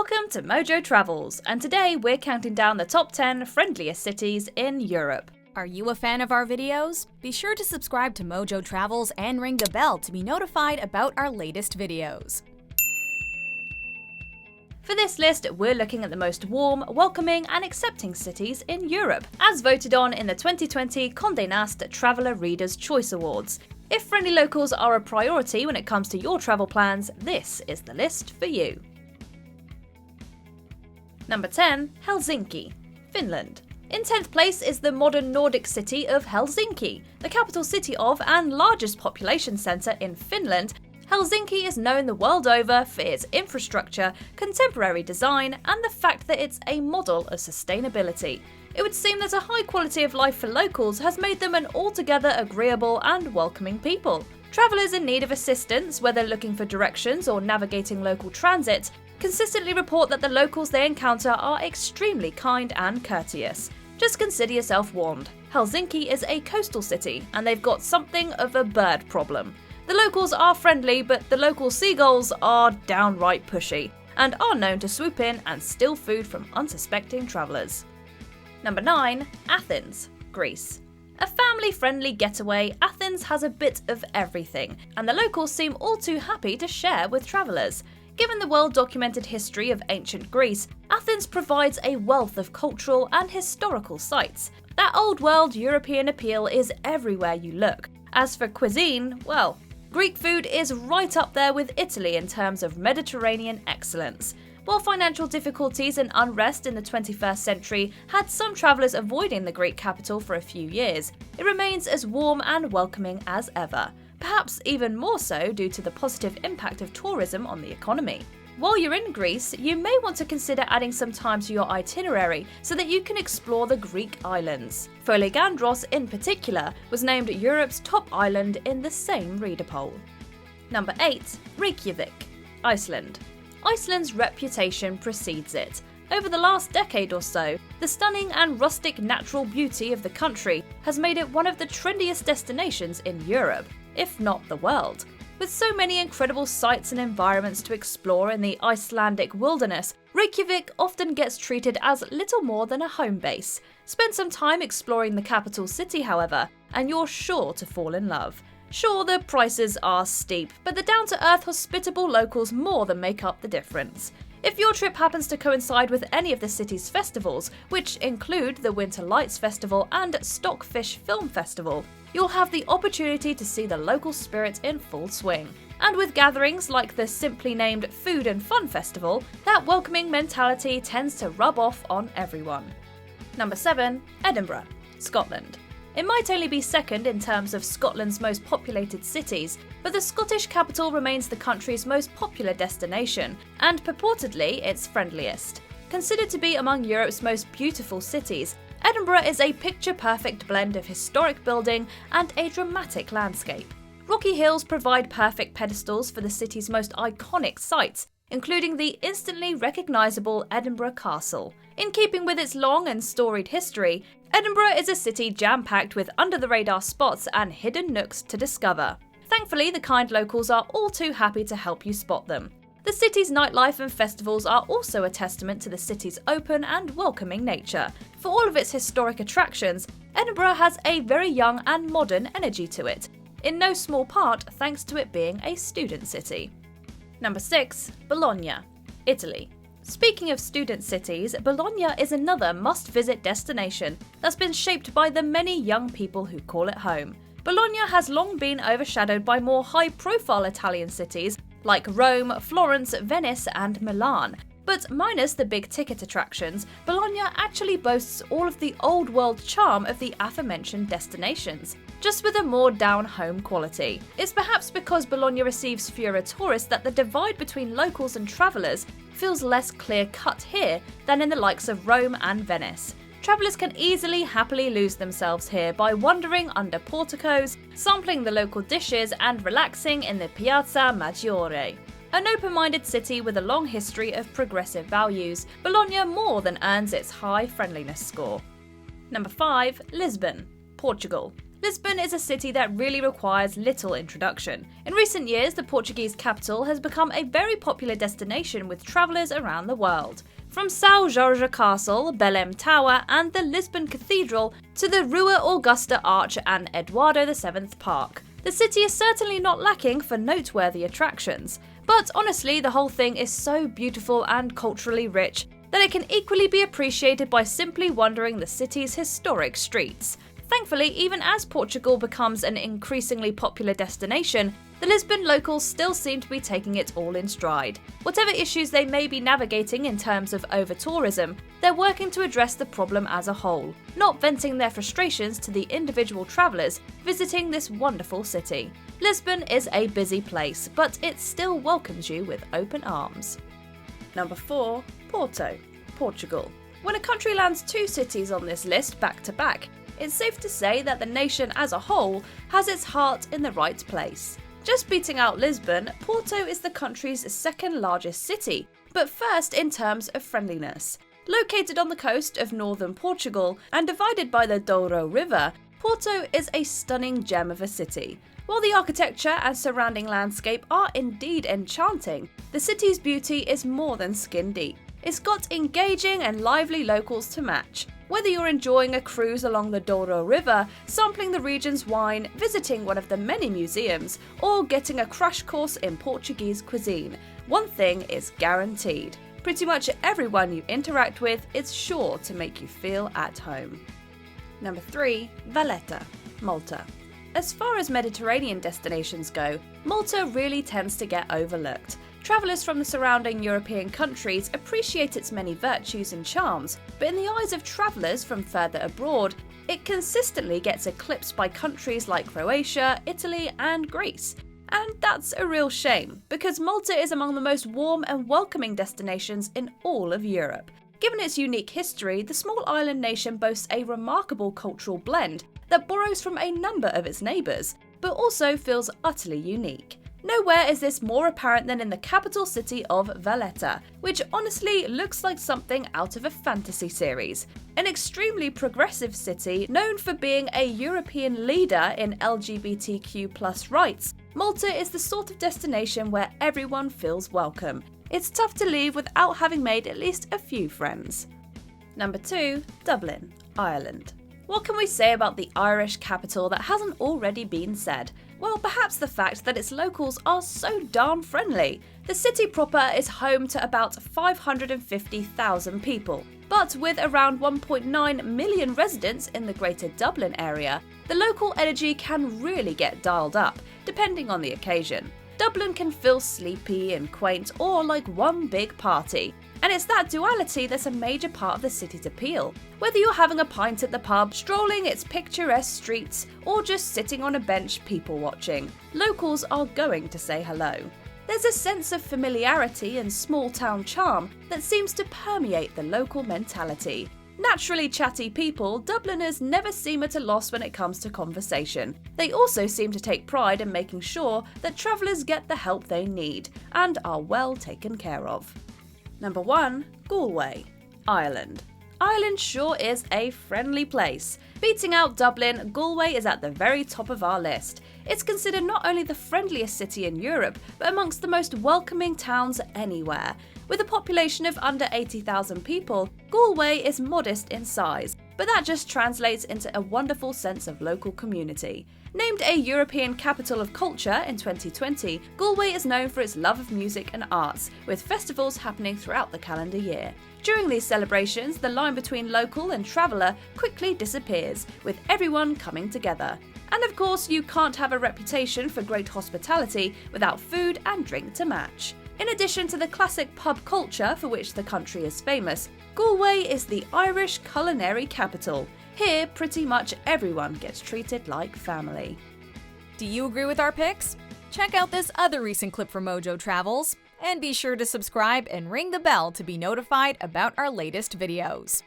Welcome to MojoTravels, and today we're counting down the top 10 friendliest cities in Europe. Are you a fan of our videos? Be sure to subscribe to MojoTravels and ring the bell to be notified about our latest videos. For this list, we're looking at the most warm, welcoming and accepting cities in Europe, as voted on in the 2020 Condé Nast Traveller Reader's Choice Awards. If friendly locals are a priority when it comes to your travel plans, this is the list for you. Number 10. Helsinki, Finland. In 10th place is the modern Nordic city of Helsinki. The capital city of and largest population centre in Finland, Helsinki is known the world over for its infrastructure, contemporary design, and the fact that it's a model of sustainability. It would seem that a high quality of life for locals has made them an altogether agreeable and welcoming people. Travellers in need of assistance, whether looking for directions or navigating local transit, consistently report that the locals they encounter are extremely kind and courteous. Just consider yourself warned. Helsinki is a coastal city, and they've got something of a bird problem. The locals are friendly, but the local seagulls are downright pushy, and are known to swoop in and steal food from unsuspecting travellers. Number 9. Athens, Greece. A family-friendly getaway, Athens has a bit of everything, and the locals seem all too happy to share with travellers. Given the well-documented history of ancient Greece, Athens provides a wealth of cultural and historical sites. That old-world European appeal is everywhere you look. As for cuisine, well, Greek food is right up there with Italy in terms of Mediterranean excellence. While financial difficulties and unrest in the 21st century had some travellers avoiding the Greek capital for a few years, it remains as warm and welcoming as ever. Perhaps even more so due to the positive impact of tourism on the economy. While you're in Greece, you may want to consider adding some time to your itinerary so that you can explore the Greek islands. Foligandros, in particular, was named Europe's top island in the same reader poll. Number 8. Reykjavik, Iceland. Iceland's reputation precedes it. Over the last decade or so, the stunning and rustic natural beauty of the country has made it one of the trendiest destinations in Europe, if not the world. With so many incredible sights and environments to explore in the Icelandic wilderness, Reykjavik often gets treated as little more than a home base. Spend some time exploring the capital city, however, and you're sure to fall in love. Sure, the prices are steep, but the down-to-earth, hospitable locals more than make up the difference. If your trip happens to coincide with any of the city's festivals, which include the Winter Lights Festival and Stockfish Film Festival, you'll have the opportunity to see the local spirit in full swing. And with gatherings like the simply named Food and Fun Festival, that welcoming mentality tends to rub off on everyone. Number 7. Edinburgh, Scotland. It might only be second in terms of Scotland's most populated cities, but the Scottish capital remains the country's most popular destination, and purportedly its friendliest. Considered to be among Europe's most beautiful cities, Edinburgh is a picture-perfect blend of historic building and a dramatic landscape. Rocky hills provide perfect pedestals for the city's most iconic sites, including the instantly recognisable Edinburgh Castle. In keeping with its long and storied history, Edinburgh is a city jam-packed with under-the-radar spots and hidden nooks to discover. Thankfully, the kind locals are all too happy to help you spot them. The city's nightlife and festivals are also a testament to the city's open and welcoming nature. For all of its historic attractions, Edinburgh has a very young and modern energy to it, in no small part thanks to it being a student city. Number 6. Bologna, Italy. Speaking of student cities, Bologna is another must-visit destination that's been shaped by the many young people who call it home. Bologna has long been overshadowed by more high-profile Italian cities like Rome, Florence, Venice and Milan. But minus the big-ticket attractions, Bologna actually boasts all of the old-world charm of the aforementioned destinations, just with a more down-home quality. It's perhaps because Bologna receives fewer tourists that the divide between locals and travellers feels less clear-cut here than in the likes of Rome and Venice. Travellers can easily happily lose themselves here by wandering under porticos, sampling the local dishes and relaxing in the Piazza Maggiore. An open-minded city with a long history of progressive values, Bologna more than earns its high friendliness score. Number 5. Lisbon, Portugal. Lisbon is a city that really requires little introduction. In recent years, the Portuguese capital has become a very popular destination with travellers around the world. From São Jorge Castle, Belém Tower and the Lisbon Cathedral to the Rua Augusta Arch and Eduardo VII Park, the city is certainly not lacking for noteworthy attractions. But honestly, the whole thing is so beautiful and culturally rich that it can equally be appreciated by simply wandering the city's historic streets. Thankfully, even as Portugal becomes an increasingly popular destination, the Lisbon locals still seem to be taking it all in stride. Whatever issues they may be navigating in terms of over-tourism, they're working to address the problem as a whole, not venting their frustrations to the individual travellers visiting this wonderful city. Lisbon is a busy place, but it still welcomes you with open arms. Number 4. Porto Portugal. When a country lands 2 cities on this list back to back, it's safe to say that the nation as a whole has its heart in the right place. Just beating out Lisbon, Porto is the country's second largest city, but first in terms of friendliness. Located on the coast of northern Portugal and divided by the Douro River, Porto is a stunning gem of a city. While the architecture and surrounding landscape are indeed enchanting, the city's beauty is more than skin deep. It's got engaging and lively locals to match. Whether you're enjoying a cruise along the Douro River, sampling the region's wine, visiting one of the many museums, or getting a crash course in Portuguese cuisine, one thing is guaranteed. Pretty much everyone you interact with is sure to make you feel at home. Number 3. Valletta, Malta. As far as Mediterranean destinations go, Malta really tends to get overlooked. Travellers from the surrounding European countries appreciate its many virtues and charms, but in the eyes of travellers from further abroad, it consistently gets eclipsed by countries like Croatia, Italy and Greece. And that's a real shame, because Malta is among the most warm and welcoming destinations in all of Europe. Given its unique history, the small island nation boasts a remarkable cultural blend that borrows from a number of its neighbours, but also feels utterly unique. Nowhere is this more apparent than in the capital city of Valletta, which honestly looks like something out of a fantasy series. An extremely progressive city known for being a European leader in LGBTQ+ rights, Malta is the sort of destination where everyone feels welcome. It's tough to leave without having made at least a few friends. Number 2. Dublin, Ireland. What can we say about the Irish capital that hasn't already been said? Well, perhaps the fact that its locals are so darn friendly. The city proper is home to about 550,000 people, but with around 1.9 million residents in the Greater Dublin area, the local energy can really get dialed up, depending on the occasion. Dublin can feel sleepy and quaint or like one big party. And it's that duality that's a major part of the city's appeal. Whether you're having a pint at the pub, strolling its picturesque streets, or just sitting on a bench people watching, locals are going to say hello. There's a sense of familiarity and small town charm that seems to permeate the local mentality. Naturally chatty people, Dubliners never seem at a loss when it comes to conversation. They also seem to take pride in making sure that travellers get the help they need and are well taken care of. Number 1. Galway, Ireland. Ireland sure is a friendly place. Beating out Dublin, Galway is at the very top of our list. It's considered not only the friendliest city in Europe, but amongst the most welcoming towns anywhere. With a population of under 80,000 people, Galway is modest in size, but that just translates into a wonderful sense of local community. Named a European Capital of Culture in 2020, Galway is known for its love of music and arts, with festivals happening throughout the calendar year. During these celebrations, the line between local and traveller quickly disappears, with everyone coming together. And of course, you can't have a reputation for great hospitality without food and drink to match. In addition to the classic pub culture for which the country is famous, Galway is the Irish culinary capital. Here, pretty much everyone gets treated like family. Do you agree with our picks? Check out this other recent clip from MojoTravels, and be sure to subscribe and ring the bell to be notified about our latest videos.